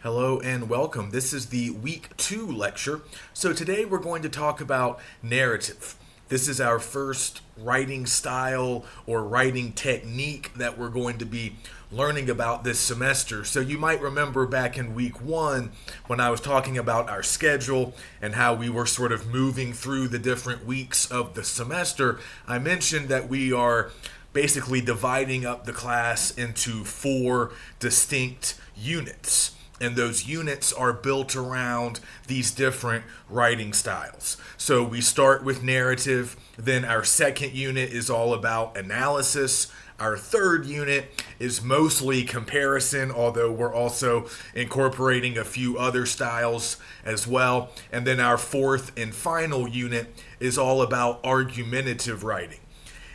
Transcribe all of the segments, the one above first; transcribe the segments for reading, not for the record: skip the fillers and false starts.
Hello and welcome. This is the week 2 lecture. So today we're going to talk about narrative. This is our first writing style or writing technique that we're going to be learning about this semester. So you might remember back in week 1 when I was talking about our schedule and how we were sort of moving through the different weeks of the semester, I mentioned that we are basically dividing up the class into 4 distinct units. And those units are built around these different writing styles. So we start with narrative, then our second unit is all about analysis. Our third unit is mostly comparison, although we're also incorporating a few other styles as well. And then our fourth and final unit is all about argumentative writing.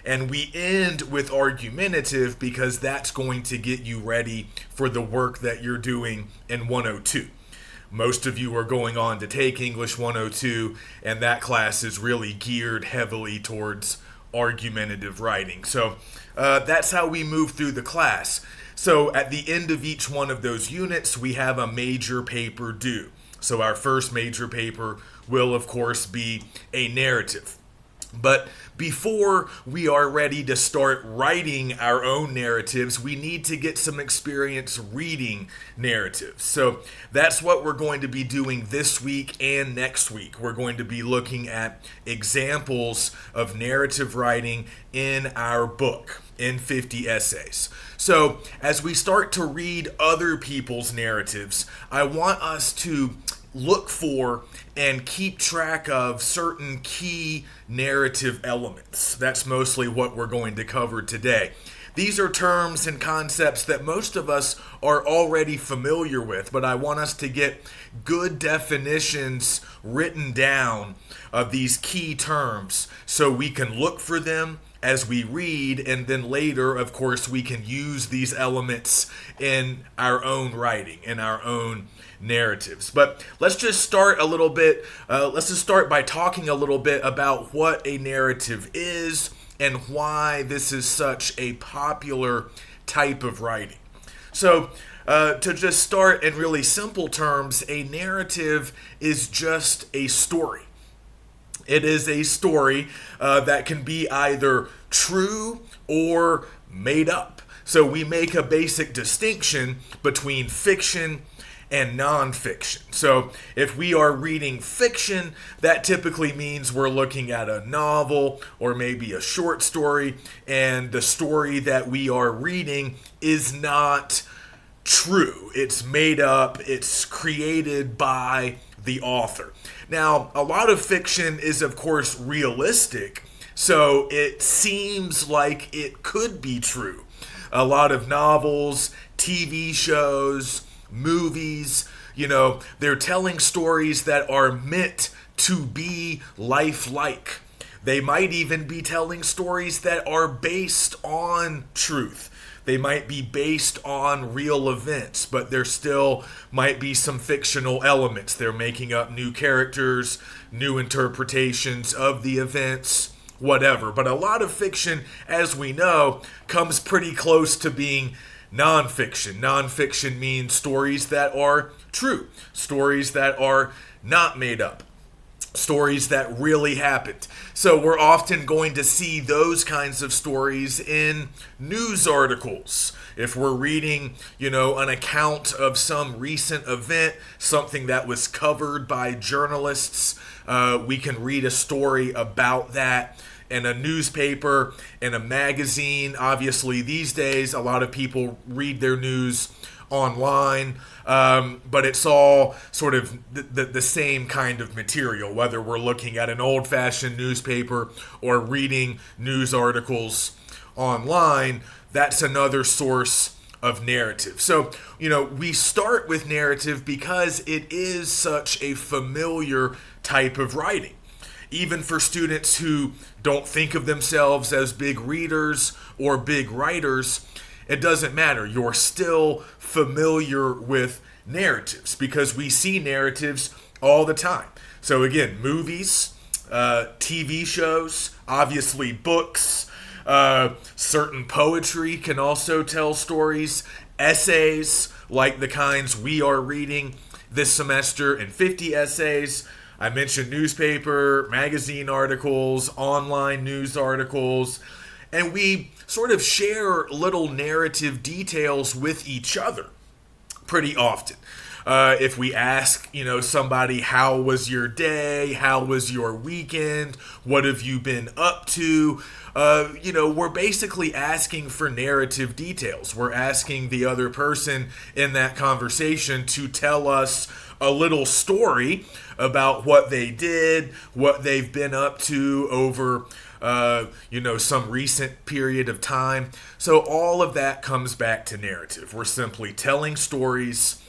And we end with argumentative because that's going to get you ready for the work that you're doing in 102. Most of you are going on to take English 102, and that class is really geared heavily towards argumentative writing. So that's how we move through the class. So at the end of each one of those units, we have a major paper due. So our first major paper will, of course, be a narrative. But before we are ready to start writing our own narratives, we need to get some experience reading narratives. So that's what we're going to be doing this week and next week. We're going to be looking at examples of narrative writing in our book, in 50 essays. So as we start to read other people's narratives, I want us to look for and keep track of certain key narrative elements. That's mostly what we're going to cover today. These are terms and concepts that most of us are already familiar with, but I want us to get good definitions written down of these key terms so we can look for them as we read, and then later, of course, we can use these elements in our own writing, in our own narratives. But let's just start a little bit, let's just start by talking a little bit about what a narrative is and why this is such a popular type of writing. So to just start in really simple terms, a narrative is just a story. It is a story that can be either true or made up. So we make a basic distinction between fiction and nonfiction. So if we are reading fiction, that typically means we're looking at a novel or maybe a short story, and the story that we are reading is not true. It's made up, it's created by the author. Now, a lot of fiction is, of course, realistic, so it seems like it could be true. A lot of novels, TV shows, movies, they're telling stories that are meant to be lifelike. They might even be telling stories that are based on truth. They might be based on real events, but there still might be some fictional elements. They're making up new characters, new interpretations of the events, whatever. But a lot of fiction, as we know, comes pretty close to being nonfiction. Nonfiction means stories that are true, stories that are not made up, stories that really happened. So we're often going to see those kinds of stories in news articles. If we're reading, an account of some recent event, something that was covered by journalists, we can read a story about that in a newspaper, in a magazine. Obviously, these days, a lot of people read their news online, but it's all sort of the same kind of material, whether we're looking at an old-fashioned newspaper or reading news articles online. That's another source of narrative. So, we start with narrative because it is such a familiar type of writing. Even for students who don't think of themselves as big readers or big writers, it doesn't matter. You're still familiar with narratives because we see narratives all the time. So again, movies, TV shows, obviously books, certain poetry can also tell stories. essays like the kinds we are reading this semester in 50 essays. I mentioned newspaper, magazine articles, online news articles, and we sort of share little narrative details with each other pretty often. If we ask, somebody, how was your day? How was your weekend? What have you been up to? We're basically asking for narrative details. We're asking the other person in that conversation to tell us a little story about what they did, what they've been up to over some recent period of time. So all of that comes back to narrative. We're simply telling stories.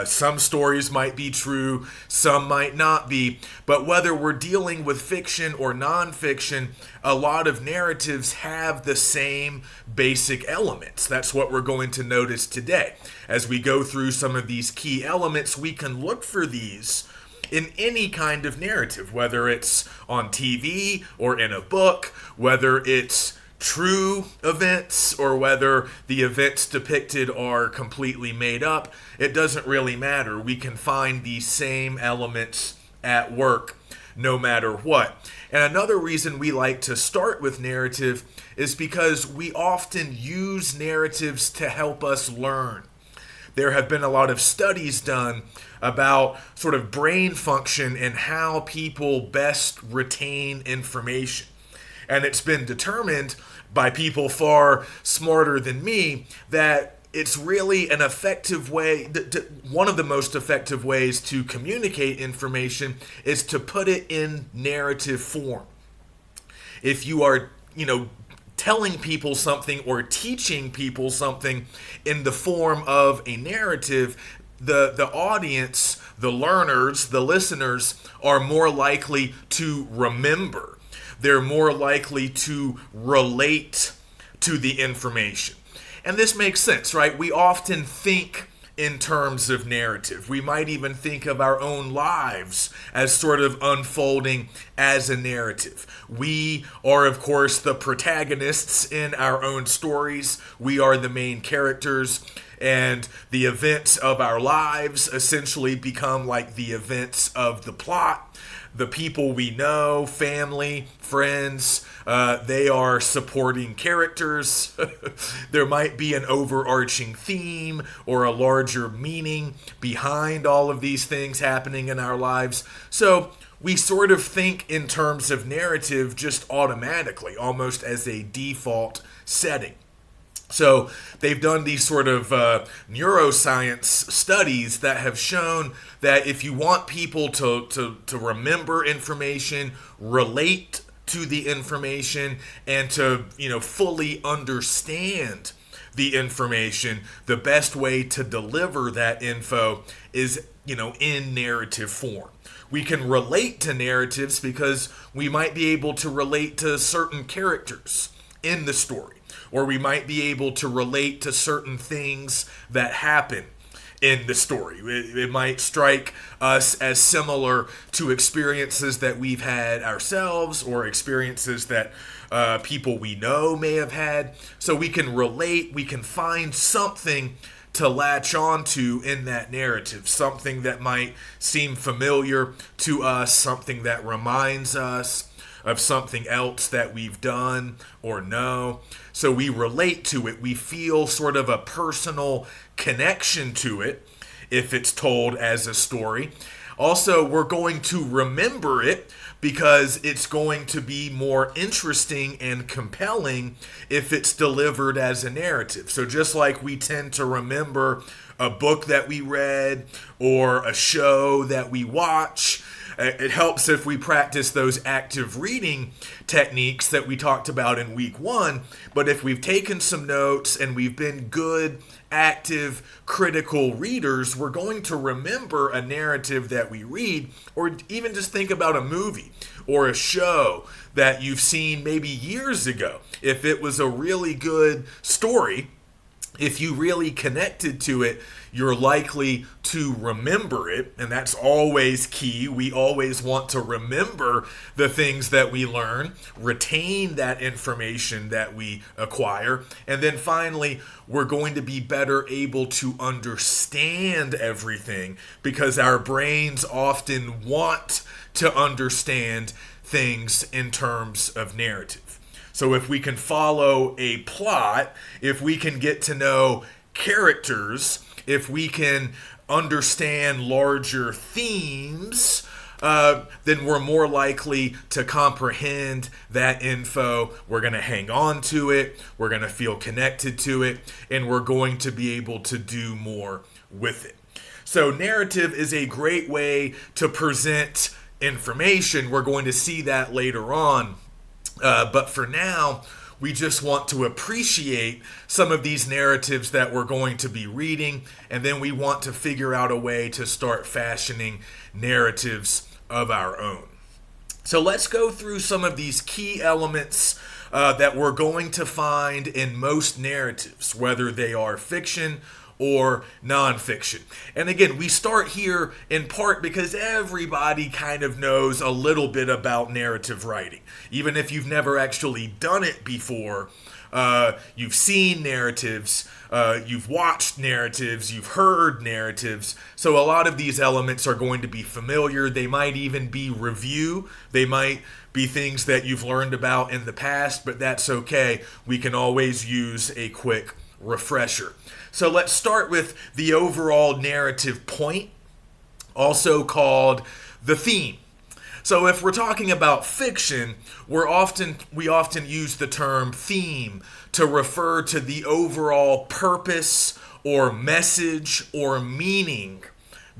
Some stories might be true, some might not be, but whether we're dealing with fiction or nonfiction, a lot of narratives have the same basic elements. That's what we're going to notice today. As we go through some of these key elements, we can look for these in any kind of narrative, whether it's on TV or in a book, whether it's true events or whether the events depicted are completely made up. It doesn't really matter. We can find these same elements at work no matter what. And another reason we like to start with narrative is because we often use narratives to help us learn. There have been a lot of studies done about sort of brain function and how people best retain information. And it's been determined by people far smarter than me that it's really an effective way, one of the most effective ways to communicate information is to put it in narrative form. If you are, telling people something or teaching people something in the form of a narrative, the audience, the learners, the listeners are more likely to remember. They're more likely to relate to the information. And this makes sense, right? We often think in terms of narrative. We might even think of our own lives as sort of unfolding as a narrative. We are, of course, the protagonists in our own stories. We are the main characters, and the events of our lives essentially become like the events of the plot. The people we know, family, friends, they are supporting characters. There might be an overarching theme or a larger meaning behind all of these things happening in our lives. So we sort of think in terms of narrative just automatically, almost as a default setting. So they've done these sort of neuroscience studies that have shown that if you want people to remember information, relate to the information, and to fully understand the information, the best way to deliver that info is in narrative form. We can relate to narratives because we might be able to relate to certain characters in the story. Or we might be able to relate to certain things that happen in the story. It might strike us as similar to experiences that we've had ourselves or experiences that people we know may have had. So we can relate, we can find something to latch onto in that narrative, something that might seem familiar to us, something that reminds us of something else that we've done or know. So we relate to it. We feel sort of a personal connection to it if it's told as a story. Also, we're going to remember it because it's going to be more interesting and compelling if it's delivered as a narrative. So just like we tend to remember a book that we read or a show that we watch, it helps if we practice those active reading techniques that we talked about in week 1. But if we've taken some notes and we've been good, active, critical readers, we're going to remember a narrative that we read, or even just think about a movie or a show that you've seen maybe years ago. If it was a really good story, if you really connected to it, you're likely to remember it, and that's always key. We always want to remember the things that we learn, retain that information that we acquire, and then finally, we're going to be better able to understand everything because our brains often want to understand things in terms of narrative. So if we can follow a plot, if we can get to know characters, if we can understand larger themes, then we're more likely to comprehend that info. We're going to hang on to it, we're going to feel connected to it, and we're going to be able to do more with it. So narrative is a great way to present information. We're going to see that later on. But for now, we just want to appreciate some of these narratives that we're going to be reading, and then we want to figure out a way to start fashioning narratives of our own. So let's go through some of these key elements that we're going to find in most narratives, whether they are fiction or nonfiction. And again, we start here in part because everybody kind of knows a little bit about narrative writing. Even if you've never actually done it before, you've seen narratives, you've watched narratives, you've heard narratives. So a lot of these elements are going to be familiar. They might even be review. They might be things that you've learned about in the past, but that's okay. We can always use a quick refresher. So let's start with the overall narrative point, also called the theme. So if we're talking about fiction, we often use the term theme to refer to the overall purpose or message or meaning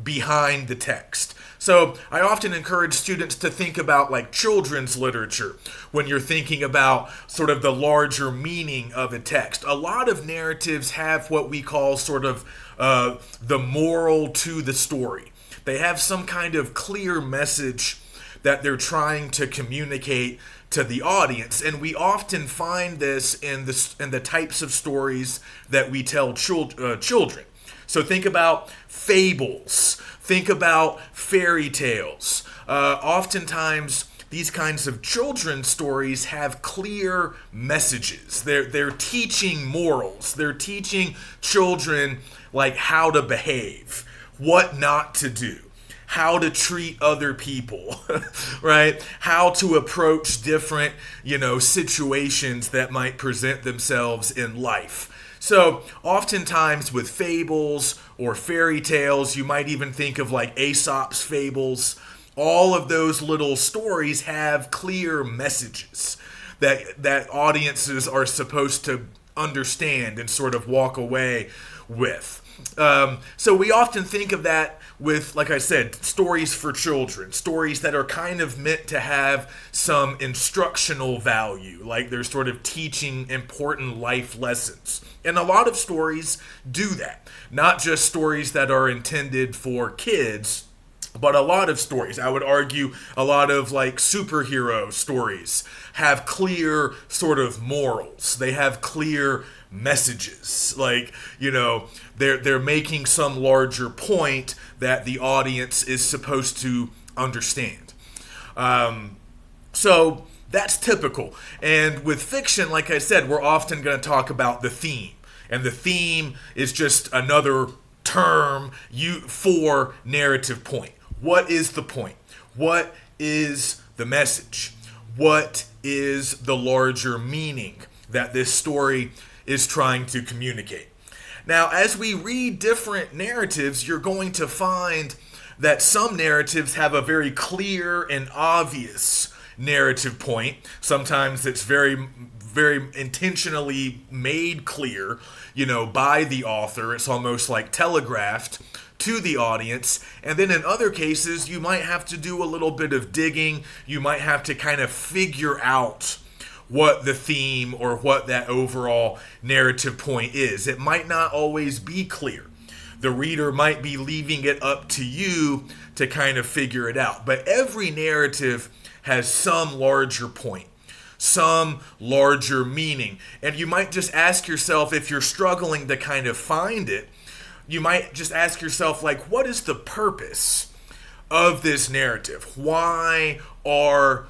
behind the text. So I often encourage students to think about like children's literature when you're thinking about sort of the larger meaning of a text. A lot of narratives have what we call sort of the moral to the story. They have some kind of clear message that they're trying to communicate to the audience, and we often find this in the types of stories that we tell children. So think about fables. Think about fairy tales. Oftentimes, these kinds of children's stories have clear messages. They're teaching morals. They're teaching children like how to behave, what not to do, how to treat other people, right? How to approach different, situations that might present themselves in life. So oftentimes with fables or fairy tales, you might even think of like Aesop's fables. All of those little stories have clear messages that audiences are supposed to understand and sort of walk away with. So we often think of that with, like I said, stories for children, stories that are kind of meant to have some instructional value, like they're sort of teaching important life lessons. And a lot of stories do that, not just stories that are intended for kids, but a lot of stories. I would argue a lot of like superhero stories have clear sort of morals. They have clear messages. Like, they're making some larger point that the audience is supposed to understand. So that's typical. And with fiction, like I said, we're often going to talk about the theme. And the theme is just another term for narrative point. What is the point? What is the message? What is the larger meaning that this story is trying to communicate? Now, as we read different narratives, you're going to find that some narratives have a very clear and obvious narrative point. Sometimes it's very, very intentionally made clear, by the author. It's almost like telegraphed to the audience. And then in other cases, you might have to do a little bit of digging. You might have to kind of figure out what the theme or what that overall narrative point is. It might not always be clear. The reader might be leaving it up to you to kind of figure it out. But every narrative has some larger point. some larger meaning. And you might just ask yourself, if you're struggling to kind of find it, you might just ask yourself, like, what is the purpose of this narrative? Why are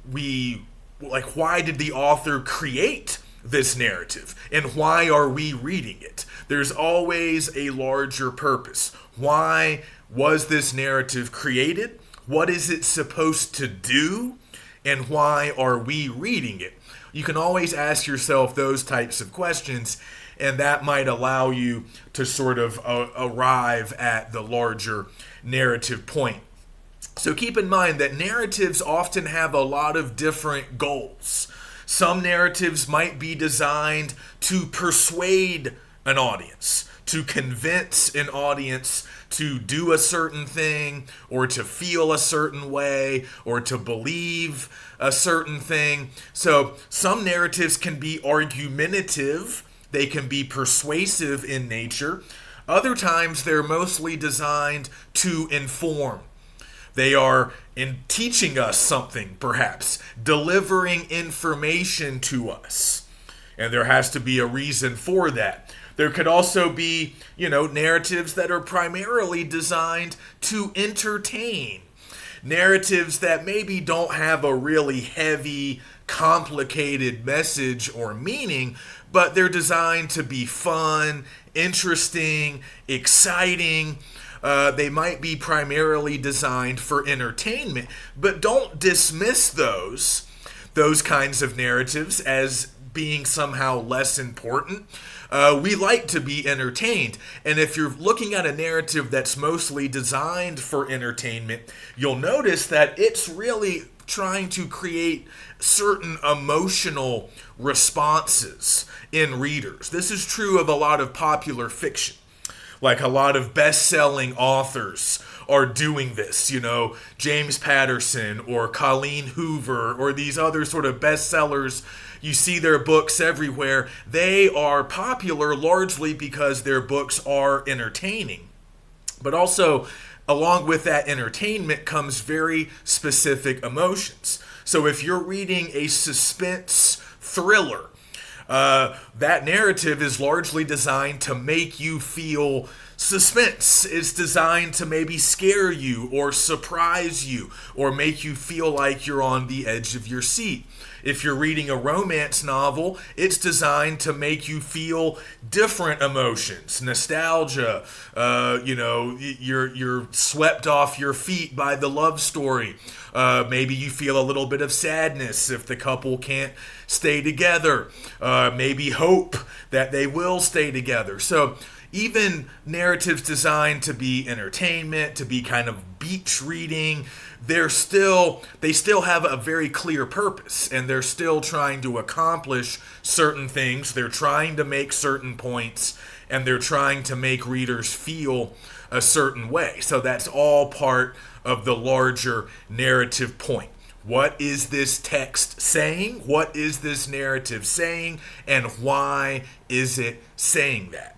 we, like, why did the author create this narrative? And why are we reading it? There's always a larger purpose. Why was this narrative created? What is it supposed to do? And why are we reading it? You can always ask yourself those types of questions, and that might allow you to sort of arrive at the larger narrative point. So keep in mind that narratives often have a lot of different goals. Some narratives might be designed to persuade an audience, to convince an audience to do a certain thing, or to feel a certain way, or to believe a certain thing. So some narratives can be argumentative, they can be persuasive in nature. Other times they're mostly designed to inform. They are in teaching us something, perhaps, delivering information to us. And there has to be a reason for that. There could also be, narratives that are primarily designed to entertain. Narratives that maybe don't have a really heavy, complicated message or meaning, but they're designed to be fun, interesting, exciting. They might be primarily designed for entertainment, but don't dismiss those kinds of narratives as being somehow less important. We like to be entertained, and if you're looking at a narrative that's mostly designed for entertainment, you'll notice that it's really trying to create certain emotional responses in readers. This is true of a lot of popular fiction. Like a lot of best-selling authors are doing this, James Patterson or Colleen Hoover or these other sort of bestsellers. You see their books everywhere. They are popular largely because their books are entertaining. But also, along with that entertainment comes very specific emotions. So if you're reading a suspense thriller, that narrative is largely designed to make you feel suspense. It's designed to maybe scare you or surprise you or make you feel like you're on the edge of your seat. If you're reading a romance novel, it's designed to make you feel different emotions, nostalgia, you're swept off your feet by the love story. Maybe you feel a little bit of sadness if the couple can't stay together. Maybe hope that they will stay together. So even narratives designed to be entertainment, to be kind of beach reading, they still have a very clear purpose, and they're still trying to accomplish certain things. They're trying to make certain points, and they're trying to make readers feel a certain way. So that's all part of the larger narrative point. What is this text saying? What is this narrative saying? And why is it saying that?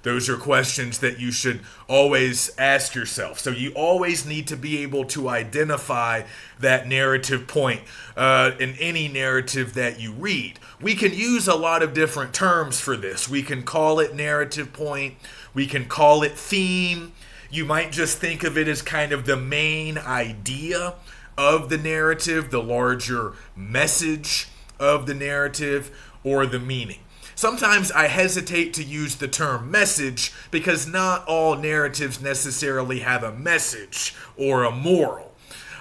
Those are questions that you should always ask yourself. So you always need to be able to identify that narrative point in any narrative that you read. We can use a lot of different terms for this. We can call it narrative point. We can call it theme. You might just think of it as kind of the main idea of the narrative, the larger message of the narrative, or the meaning. Sometimes I hesitate to use the term message because not all narratives necessarily have a message or a moral.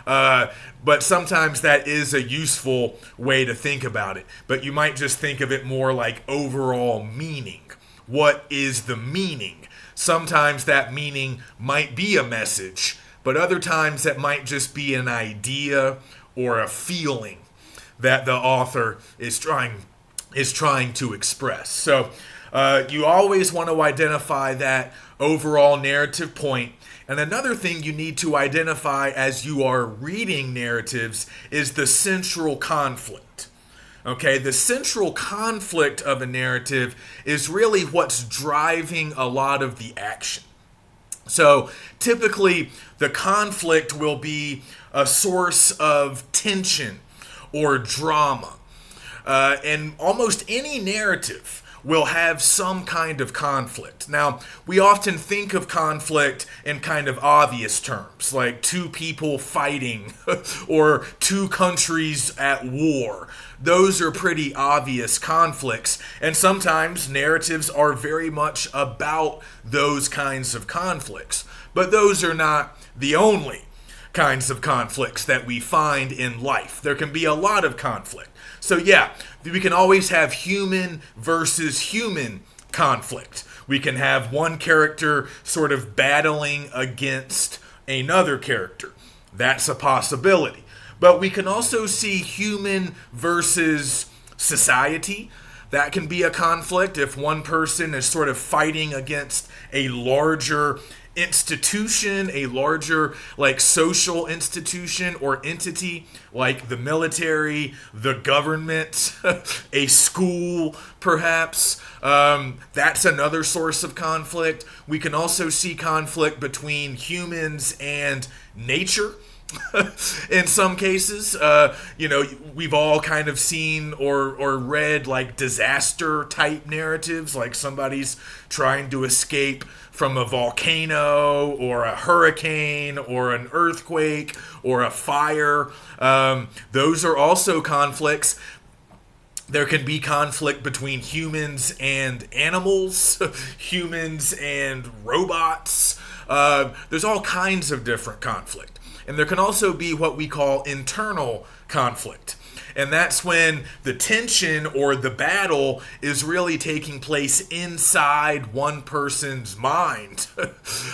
But sometimes that is a useful way to think about it. But you might just think of it more like overall meaning. What is the meaning? Sometimes that meaning might be a message, but other times that might just be an idea or a feeling that the author is trying to express. So you always want to identify that overall narrative point. And another thing you need to identify as you are reading narratives is the central conflict. Okay, the central conflict of a narrative is really what's driving a lot of the action. So typically the conflict will be a source of tension or drama. And almost any narrative will have some kind of conflict. Now, we often think of conflict in kind of obvious terms, like two people fighting or two countries at war. Those are pretty obvious conflicts, and sometimes narratives are very much about those kinds of conflicts. But those are not the only kinds of conflicts that we find in life. There can be a lot of conflict. So yeah, we can always have human versus human conflict. We can have one character sort of battling against another character. That's a possibility. But we can also see human versus society. That can be a conflict if one person is sort of fighting against a larger institution, a larger like social institution or entity like the military, the government, a school perhaps. That's another source of conflict. We can also see conflict between humans and nature. In some cases, we've all kind of seen or read like disaster type narratives, like somebody's trying to escape from a volcano or a hurricane or an earthquake or a fire. Those are also conflicts. There can be conflict between humans and animals, humans and robots. There's all kinds of different conflict. And there can also be what we call internal conflict. And that's when the tension or the battle is really taking place inside one person's mind.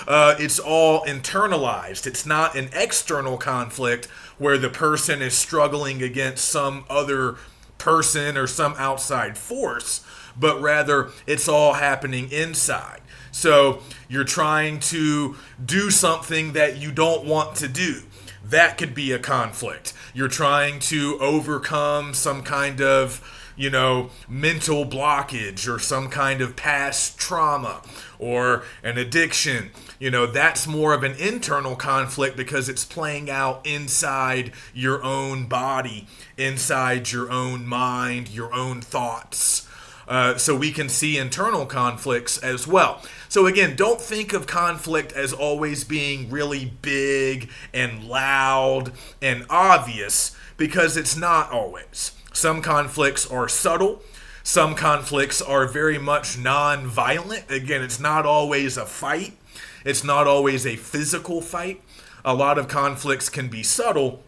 It's all internalized. It's not an external conflict where the person is struggling against some other person or some outside force, but rather it's all happening inside. So you're trying to do something that you don't want to do. That could be a conflict. You're trying to overcome some kind of, mental blockage or some kind of past trauma or an addiction. That's more of an internal conflict because it's playing out inside your own body, inside your own mind, your own thoughts. So we can see internal conflicts as well. So again, don't think of conflict as always being really big and loud and obvious, because it's not always. Some conflicts are subtle. Some conflicts are very much non-violent. Again, it's not always a fight. It's not always a physical fight. A lot of conflicts can be subtle,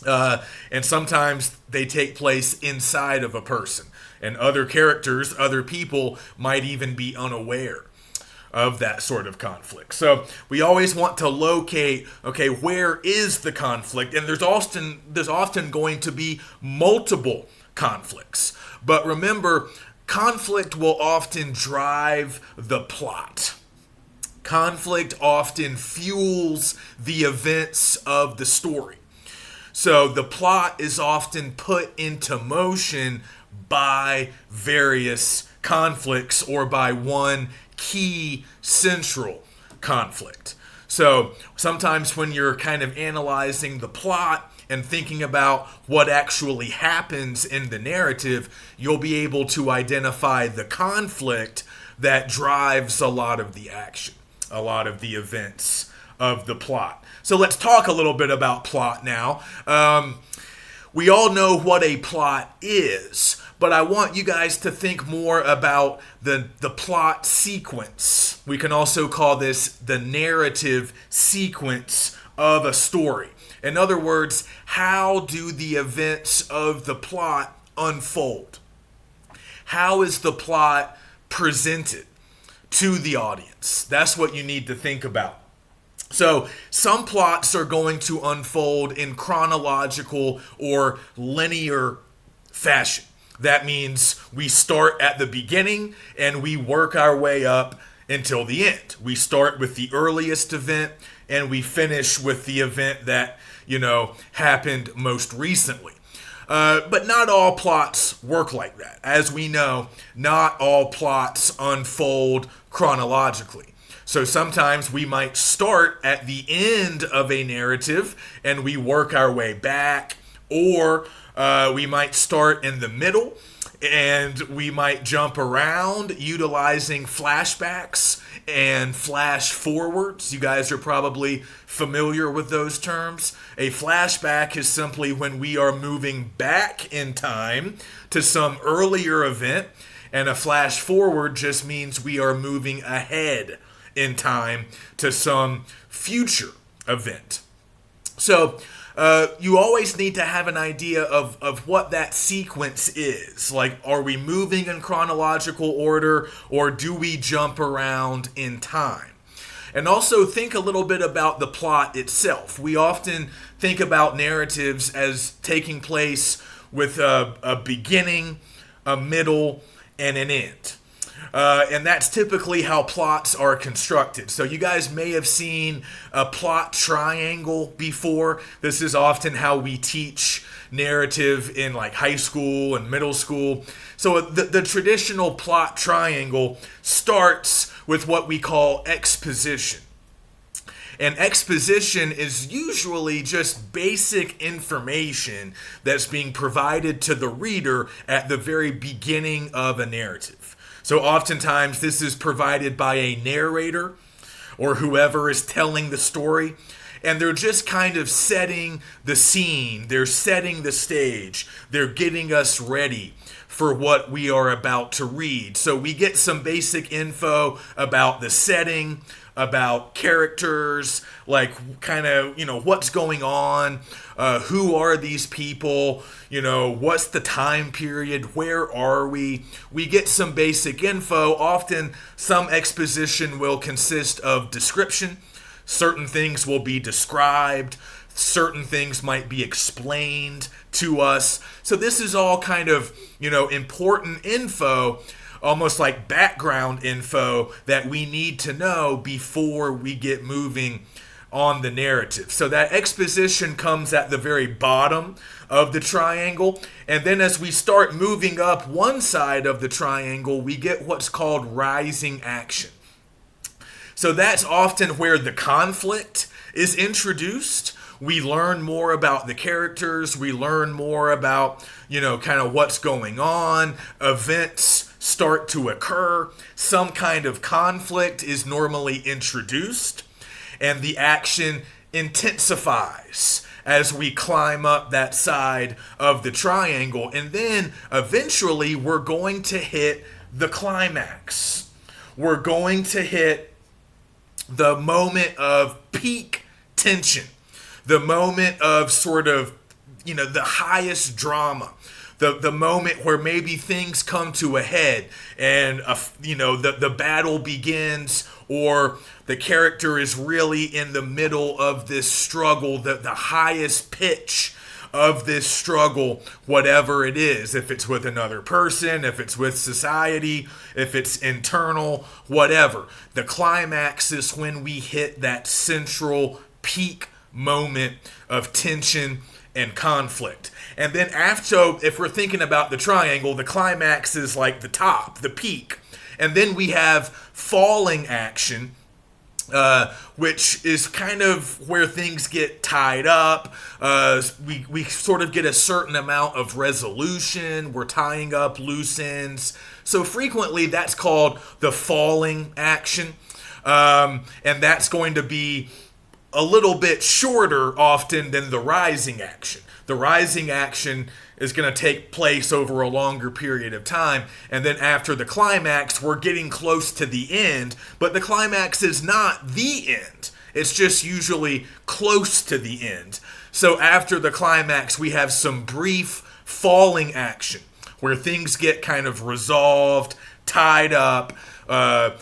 and sometimes they take place inside of a person. And other characters, other people might even be unaware of that sort of conflict. So we always want to locate, okay, where is the conflict? And there's often going to be multiple conflicts. But remember, conflict will often drive the plot. Conflict often fuels the events of the story. So the plot is often put into motion by various conflicts or by one key central conflict. So sometimes when you're kind of analyzing the plot and thinking about what actually happens in the narrative, you'll be able to identify the conflict that drives a lot of the action, a lot of the events of the plot. So let's talk a little bit about plot now. We all know what a plot is, but I want you guys to think more about the plot sequence. We can also call this the narrative sequence of a story. In other words, how do the events of the plot unfold? How is the plot presented to the audience? That's what you need to think about. So some plots are going to unfold in chronological or linear fashion. That means we start at the beginning and we work our way up until the end. We start with the earliest event and we finish with the event that, happened most recently. But not all plots work like that. As we know, not all plots unfold chronologically. So sometimes we might start at the end of a narrative and we work our way back, Or we might start in the middle and we might jump around utilizing flashbacks and flash forwards. You guys are probably familiar with those terms. A flashback is simply when we are moving back in time to some earlier event, and a flash forward just means we are moving ahead in time to some future event. So you always need to have an idea of what that sequence is. Like, are we moving in chronological order, or do we jump around in time? And also think a little bit about the plot itself. We often think about narratives as taking place with a beginning, a middle, and an end. And that's typically how plots are constructed. So you guys may have seen a plot triangle before. This is often how we teach narrative in like high school and middle school. So the traditional plot triangle starts with what we call exposition. And exposition is usually just basic information that's being provided to the reader at the very beginning of a narrative. So oftentimes this is provided by a narrator or whoever is telling the story, and they're just kind of setting the scene. They're setting the stage. They're getting us ready for what we are about to read. So we get some basic info about the setting, about characters, like kind of, what's going on, who are these people, what's the time period, where are we? We get some basic info. Often some exposition will consist of description. Certain things will be described. Certain things might be explained to us. So this is all kind of, important info, almost like background info that we need to know before we get moving on the narrative. So that exposition comes at the very bottom of the triangle, and then as we start moving up one side of the triangle, we get what's called rising action. So that's often where the conflict is introduced. We learn more about the characters. We learn more about, kind of what's going on. Events start to occur. Some kind of conflict is normally introduced, and the action intensifies as we climb up that side of the triangle. And then eventually we're going to hit the climax. We're going to hit the moment of peak tension, the moment of sort of, the highest drama, the moment where maybe things come to a head and, the battle begins, or the character is really in the middle of this struggle, the highest pitch of this struggle, whatever it is, if it's with another person, if it's with society, if it's internal, whatever. The climax is when we hit that central peak moment of tension and conflict. And then after, if we're thinking about the triangle, the climax is like the top, the peak. And then we have falling action, which is kind of where things get tied up. We sort of get a certain amount of resolution. We're tying up loose ends. So frequently that's called the falling action. And that's going to be a little bit shorter often than the rising action. The rising action is going to take place over a longer period of time, and then after the climax, we're getting close to the end, but the climax is not the end. It's just usually close to the end. So after the climax, we have some brief falling action where things get kind of resolved, tied up,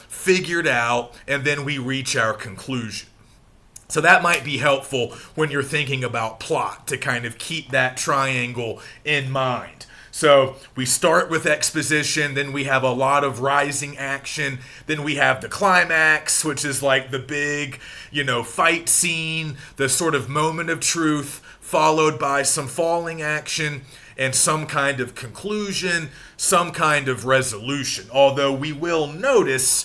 figured out, and then we reach our conclusion. So that might be helpful when you're thinking about plot, to kind of keep that triangle in mind. So we start with exposition, then we have a lot of rising action, then we have the climax, which is like the big, fight scene, the sort of moment of truth, followed by some falling action and some kind of conclusion, some kind of resolution. Although we will notice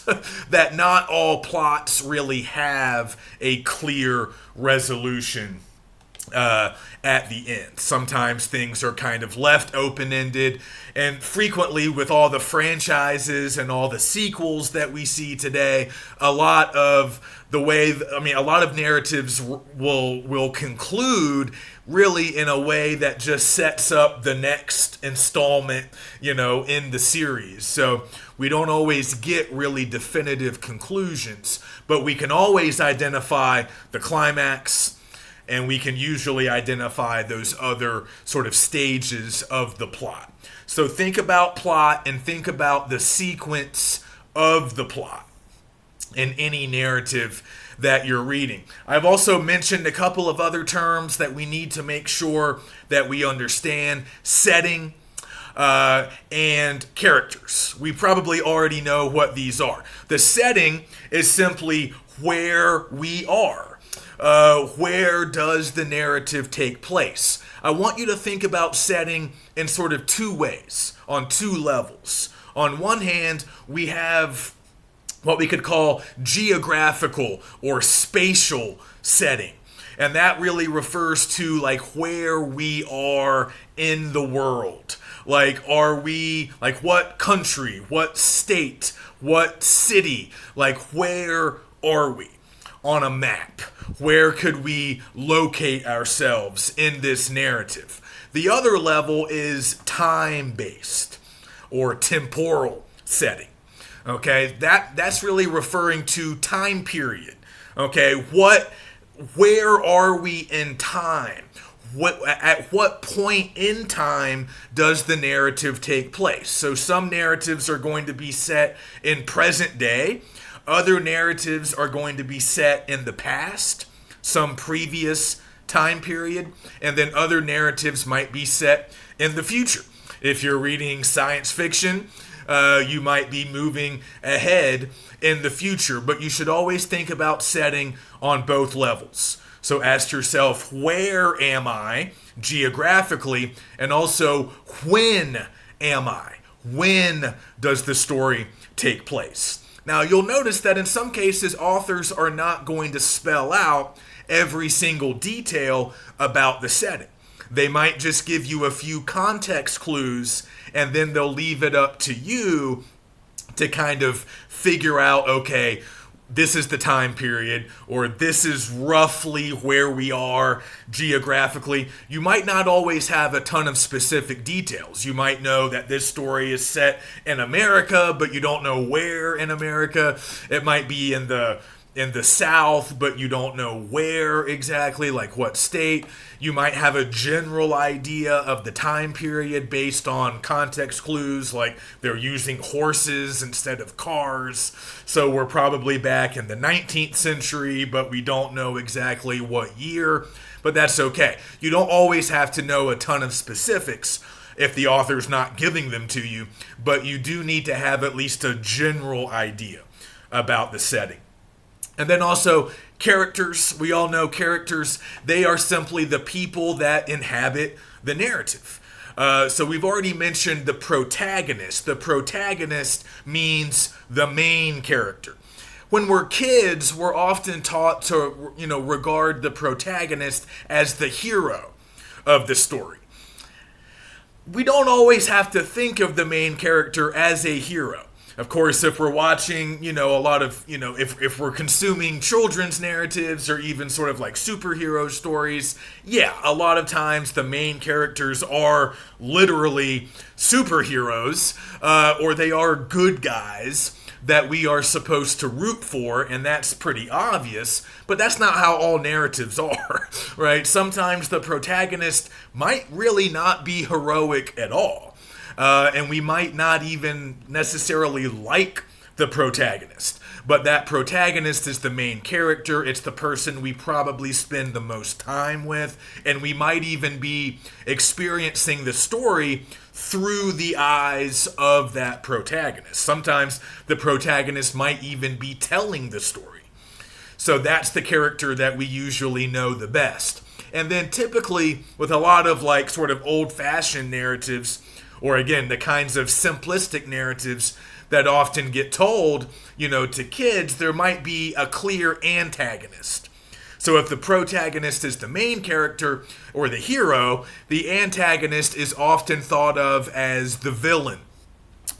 that not all plots really have a clear resolution at the end. Sometimes things are kind of left open-ended, and frequently with all the franchises and all the sequels that we see today, a lot of narratives will conclude really in a way that just sets up the next installment, in the series. So we don't always get really definitive conclusions, but we can always identify the climax, and we can usually identify those other sort of stages of the plot. So think about plot and think about the sequence of the plot in any narrative that you're reading. I've also mentioned a couple of other terms that we need to make sure that we understand: setting and characters. We probably already know what these are. The setting is simply where we are. Where does the narrative take place? I want you to think about setting in sort of two ways, on two levels. On one hand, we have what we could call geographical or spatial setting. And that really refers to like where we are in the world. Like, what country, what state, what city, like where are we on a map? Where could we locate ourselves in this narrative? The other level is time-based or temporal setting. Okay, that's really referring to time period. Okay, where are we in time? At what point in time does the narrative take place? So some narratives are going to be set in present day. Other narratives are going to be set in the past, some previous time period, and then other narratives might be set in the future. If you're reading science fiction, you might be moving ahead in the future, but you should always think about setting on both levels. So ask yourself, where am I geographically, and also when am I? When does the story take place? Now, you'll notice that in some cases, authors are not going to spell out every single detail about the setting. They might just give you a few context clues, and then they'll leave it up to you to kind of figure out, okay, this is the time period, or this is roughly where we are geographically. You might not always have a ton of specific details. You might know that this story is set in America, but you don't know where in America. It might be in the South, but you don't know where exactly, like what state. You might have a general idea of the time period based on context clues, like they're using horses instead of cars. So we're probably back in the 19th century, but we don't know exactly what year. But that's okay. You don't always have to know a ton of specifics if the author's not giving them to you, but you do need to have at least a general idea about the setting. And then also characters. We all know characters. They are simply the people that inhabit the narrative. So we've already mentioned the protagonist. The protagonist means the main character. When we're kids, we're often taught to, regard the protagonist as the hero of the story. We don't always have to think of the main character as a hero. Of course, if we're watching, a lot of, if we're consuming children's narratives or even sort of like superhero stories, yeah, a lot of times the main characters are literally superheroes, or they are good guys that we are supposed to root for, and that's pretty obvious, but that's not how all narratives are, right? Sometimes the protagonist might really not be heroic at all. And we might not even necessarily like the protagonist. But that protagonist is the main character. It's the person we probably spend the most time with. And we might even be experiencing the story through the eyes of that protagonist. Sometimes the protagonist might even be telling the story. So that's the character that we usually know the best. And then typically with a lot of like sort of old-fashioned narratives, or again, the kinds of simplistic narratives that often get told, to kids, there might be a clear antagonist. So if the protagonist is the main character or the hero, the antagonist is often thought of as the villain,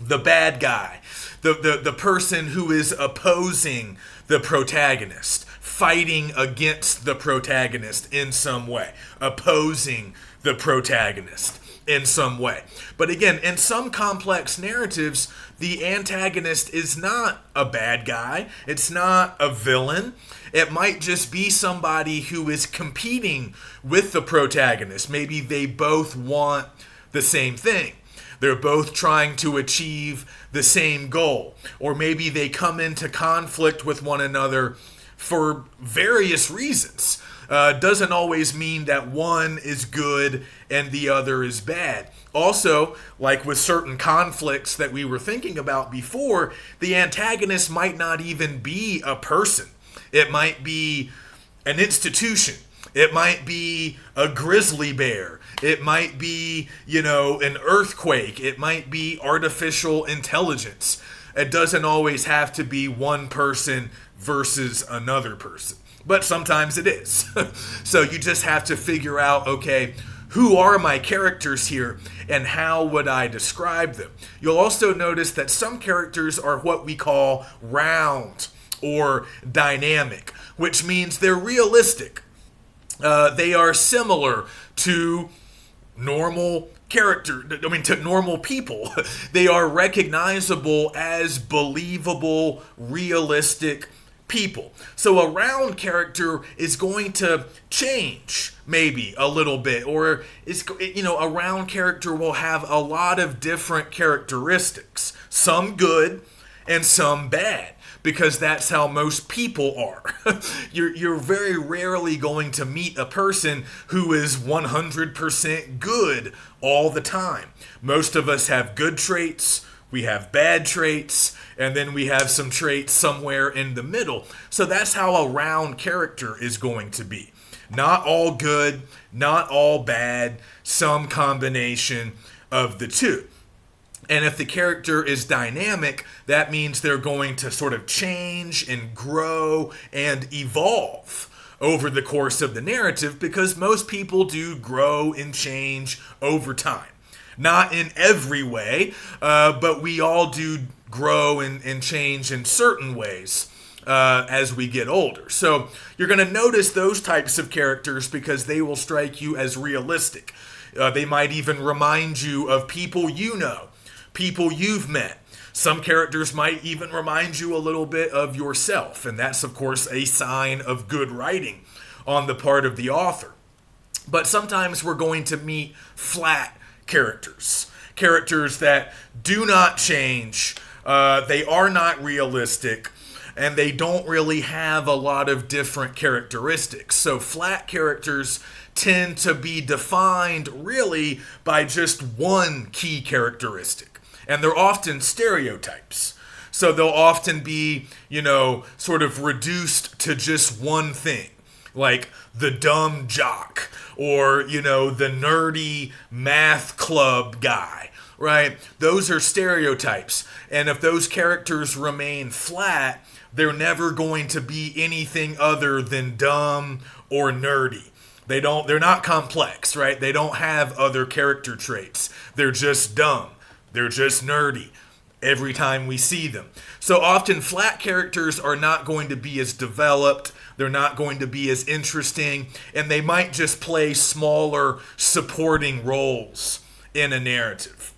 the bad guy, the person who is opposing the protagonist, fighting against the protagonist in some way, opposing the protagonist in some way. But again, in some complex narratives, the antagonist is not a bad guy. It's not a villain. It might just be somebody who is competing with the protagonist. Maybe they both want the same thing. They're both trying to achieve the same goal. Or maybe they come into conflict with one another for various reasons. Doesn't always mean that one is good and the other is bad. Also, like with certain conflicts that we were thinking about before, the antagonist might not even be a person. It might be an institution. It might be a grizzly bear. It might be, an earthquake. It might be artificial intelligence. It doesn't always have to be one person versus another person. But sometimes it is. So you just have to figure out, okay, who are my characters here and how would I describe them? You'll also notice that some characters are what we call round or dynamic, which means they're realistic. They are similar to to normal people. They are recognizable as believable, realistic people. So a round character is going to change maybe a little bit, or a round character will have a lot of different characteristics, some good and some bad, because that's how most people are. You're very rarely going to meet a person who is 100% good all the time. Most of us have good traits, we have bad traits, and then we have some traits somewhere in the middle. So that's how a round character is going to be. Not all good, not all bad, some combination of the two. And if the character is dynamic, that means they're going to sort of change and grow and evolve over the course of the narrative, because most people do grow and change over time. Not in every way, but we all do grow and change in certain ways as we get older. So you're going to notice those types of characters because they will strike you as realistic. They might even remind you of people you know, people you've met. Some characters might even remind you a little bit of yourself, and that's, of course, a sign of good writing on the part of the author. But sometimes we're going to meet flat characters that do not change, they are not realistic, and they don't really have a lot of different characteristics. So flat characters tend to be defined really by just one key characteristic, and they're often stereotypes. So they'll often be, sort of reduced to just one thing, like the dumb jock, or, the nerdy math club guy, right? Those are stereotypes. And if those characters remain flat, they're never going to be anything other than dumb or nerdy. They're not complex, right? They don't have other character traits. They're just dumb. They're just nerdy every time we see them. So often flat characters are not going to be as developed. They're not going to be as interesting, and they might just play smaller supporting roles in a narrative.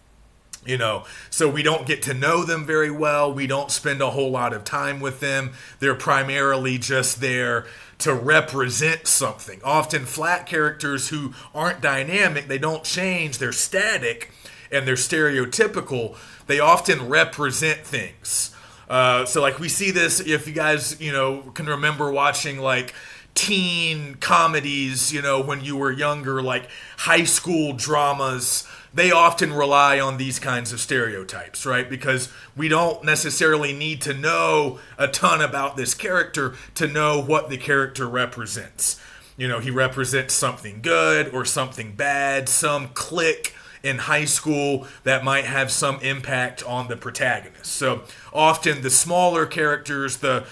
So we don't get to know them very well. We don't spend a whole lot of time with them. They're primarily just there to represent something. Often flat characters who aren't dynamic, they don't change, they're static, and they're stereotypical. They often represent things. So like we see this, if you guys, can remember watching like teen comedies, when you were younger, like high school dramas, they often rely on these kinds of stereotypes, right? Because we don't necessarily need to know a ton about this character to know what the character represents. He represents something good or something bad, some clique in high school that might have some impact on the protagonist. So often the smaller characters, the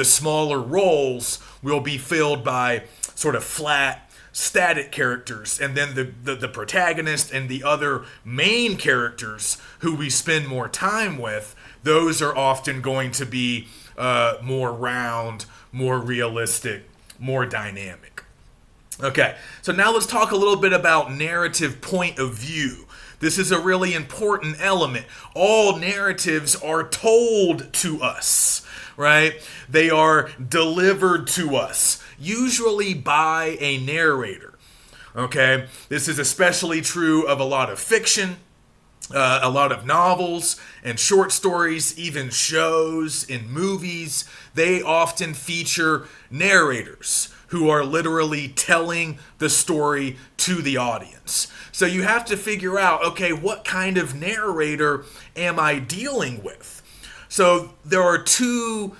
smaller roles will be filled by sort of flat, static characters, and then the protagonist and the other main characters who we spend more time with, those are often going to be more round, more realistic, more dynamic. Okay, so now let's talk a little bit about narrative point of view. This is a really important element. All narratives are told to us, right? They are delivered to us, usually by a narrator. Okay, this is especially true of a lot of fiction, a lot of novels and short stories, even shows and movies. They often feature narrators who are literally telling the story to the audience. So you have to figure out, okay, what kind of narrator am I dealing with? So there are two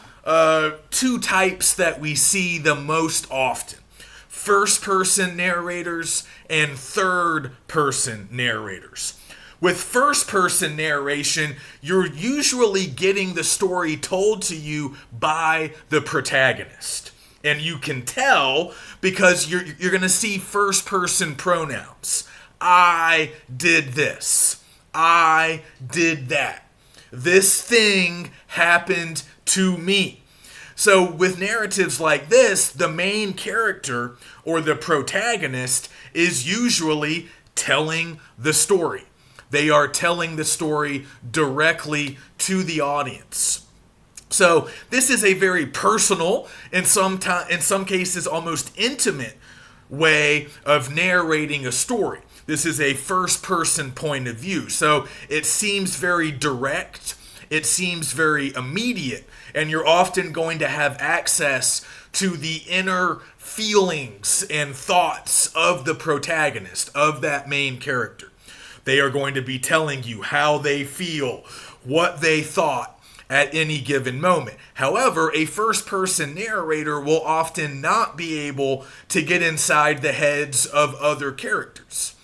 types that we see the most often: first-person narrators and third-person narrators. With first-person narration, you're usually getting the story told to you by the protagonist. And you can tell because you're going to see first-person pronouns. I did this. I did that. This thing happened to me. So with narratives like this, the main character or the protagonist is usually telling the story. They are telling the story directly to the audience. So this is a very personal, in some cases almost intimate way of narrating a story. This is a first-person point of view. So it seems very direct, it seems very immediate, and you're often going to have access to the inner feelings and thoughts of the protagonist, of that main character. They are going to be telling you how they feel, what they thought at any given moment. However, a first-person narrator will often not be able to get inside the heads of other characters.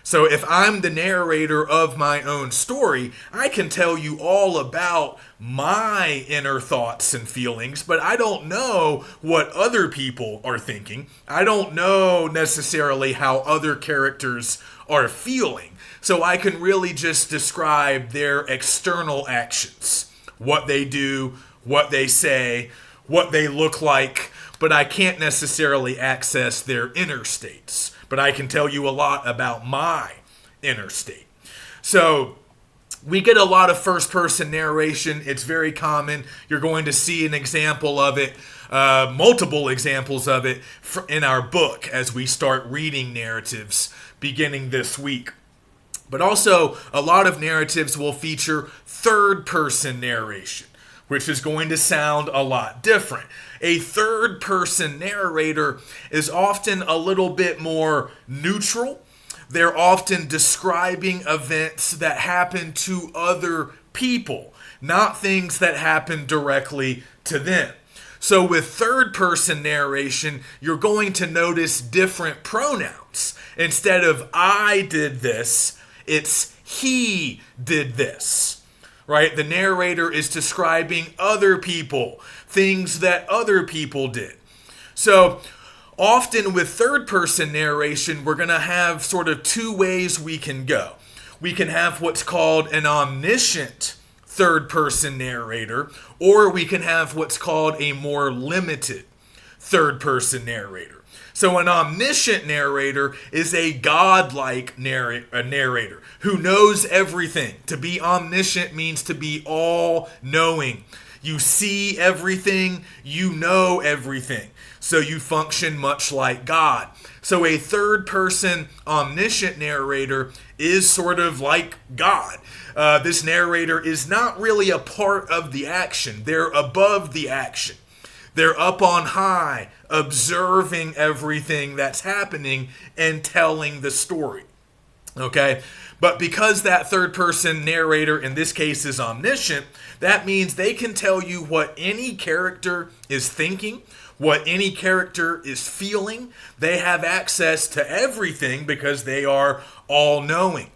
So if I'm the narrator of my own story, I can tell you all about my inner thoughts and feelings, but I don't know what other people are thinking. I don't know necessarily how other characters are feeling. So I can really just describe their external actions. What they do, what they say, what they look like, but I can't necessarily access their inner states. But I can tell you a lot about my inner state. So we get a lot of first-person narration. It's very common. You're going to see an example of it, multiple examples of it in our book as we start reading narratives beginning this week. But also, a lot of narratives will feature third-person narration, which is going to sound a lot different. A third-person narrator is often a little bit more neutral. They're often describing events that happen to other people, not things that happen directly to them. So with third-person narration, you're going to notice different pronouns. Instead of I did this, it's he did this, right? The narrator is describing other people, things that other people did. So often with third-person narration, we're going to have sort of two ways we can go. We can have what's called an omniscient third-person narrator, or we can have what's called a more limited third-person narrator. So an omniscient narrator is a godlike narrator who knows everything. To be omniscient means to be all-knowing. You see everything, you know everything. So you function much like God. So a third-person omniscient narrator is sort of like God. This narrator is not really a part of the action. They're above the action. They're up on high, observing everything that's happening and telling the story. Okay? But because that third-person narrator in this case is omniscient, that means they can tell you what any character is thinking, what any character is feeling. They have access to everything because they are all-knowing.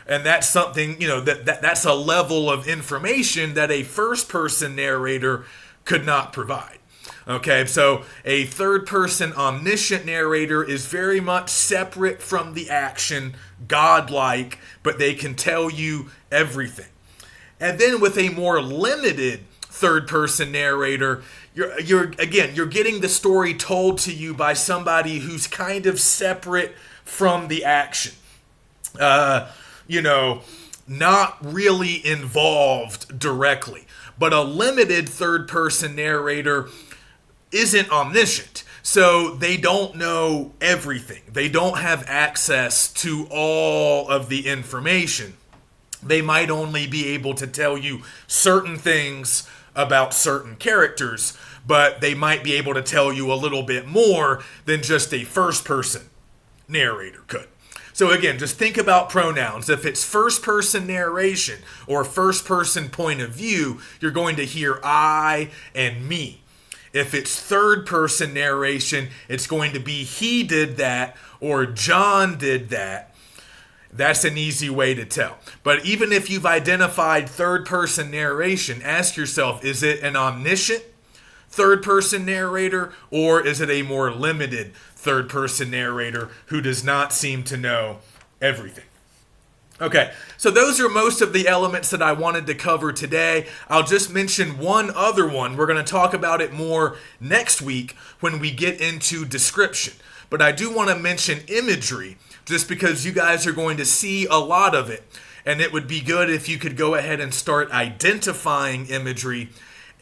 And that's something, that's a level of information that a first person narrator could not provide. Okay, so a third person omniscient narrator is very much separate from the action, godlike, but they can tell you everything. And then with a more limited third person narrator, you're getting the story told to you by somebody who's kind of separate from the action. Not really involved directly. But a limited third person narrator isn't omniscient. So they don't know everything. They don't have access to all of the information. They might only be able to tell you certain things about certain characters, but they might be able to tell you a little bit more than just a first person narrator could. So again, just think about pronouns. If it's first person narration or first person point of view, you're going to hear I and me. If it's third person narration, it's going to be he did that or John did that. That's an easy way to tell. But even if you've identified third person narration, ask yourself, is it an omniscient third person narrator or is it a more limited third person narrator who does not seem to know everything? Okay, so those are most of the elements that I wanted to cover today. I'll just mention one other one. We're going to talk about it more next week when we get into description. But I do want to mention imagery just because you guys are going to see a lot of it. And it would be good if you could go ahead and start identifying imagery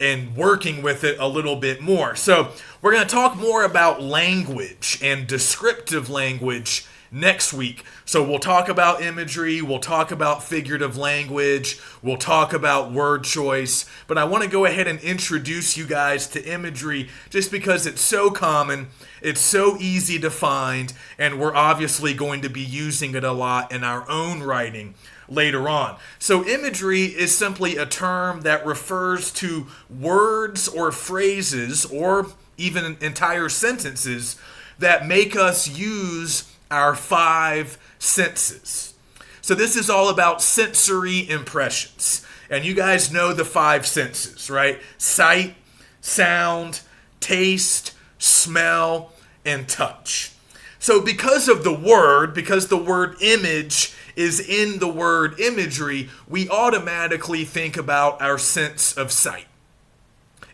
and working with it a little bit more. So we're going to talk more about language and descriptive language next week. So we'll talk about imagery, we'll talk about figurative language, we'll talk about word choice, but I want to go ahead and introduce you guys to imagery just because it's so common, it's so easy to find, and we're obviously going to be using it a lot in our own writing later on. So imagery is simply a term that refers to words or phrases or even entire sentences that make us use our five senses. So this is all about sensory impressions. And you guys know the five senses, right? Sight, sound, taste, smell, and touch. So because the word image is in the word imagery, we automatically think about our sense of sight.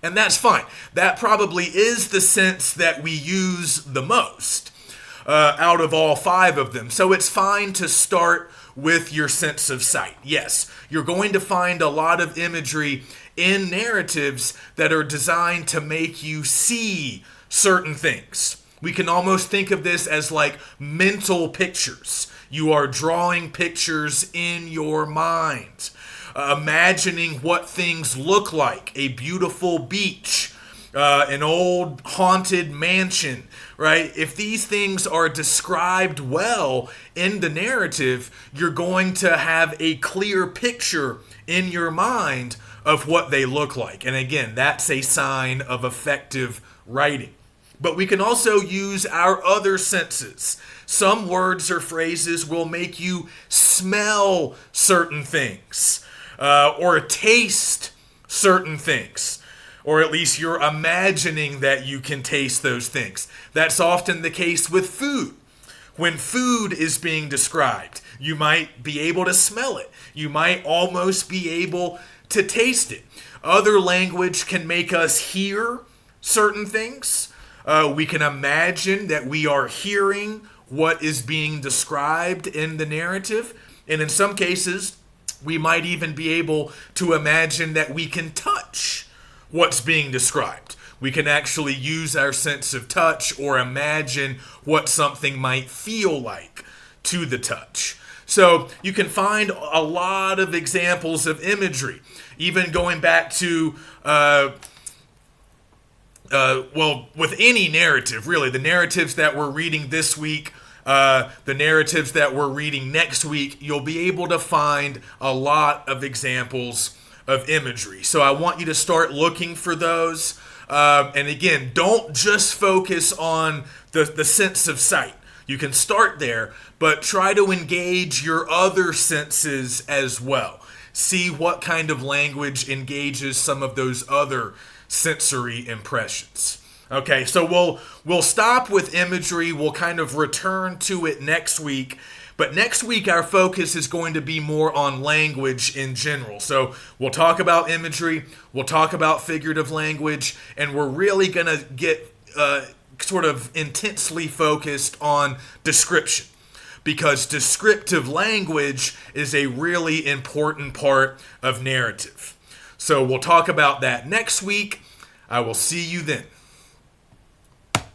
And that's fine. That probably is the sense that we use the most out of all five of them. So it's fine to start with your sense of sight. Yes, you're going to find a lot of imagery in narratives that are designed to make you see certain things. We can almost think of this as like mental pictures. You are drawing pictures in your mind, imagining what things look like, a beautiful beach, an old haunted mansion, right? If these things are described well in the narrative, you're going to have a clear picture in your mind of what they look like. And again, that's a sign of effective writing. But we can also use our other senses. Some words or phrases will make you smell certain things or taste certain things. Or at least you're imagining that you can taste those things. That's often the case with food. When food is being described, you might be able to smell it. You might almost be able to taste it. Other language can make us hear certain things. We can imagine that we are hearing what is being described in the narrative. And in some cases, we might even be able to imagine that we can touch what's being described. We can actually use our sense of touch or imagine what something might feel like to the touch. So you can find a lot of examples of imagery, even going back to, with any narrative, really, the narratives that we're reading this week, the narratives that we're reading next week, you'll be able to find a lot of examples of imagery. So I want you to start looking for those. And again, don't just focus on the sense of sight. You can start there, but try to engage your other senses as well. See what kind of language engages some of those other sensory impressions. Okay, so we'll stop with imagery. We'll kind of return to it next week. But next week, our focus is going to be more on language in general. So we'll talk about imagery, we'll talk about figurative language, and we're really going to get sort of intensely focused on description, because descriptive language is a really important part of narrative. So we'll talk about that next week. I will see you then.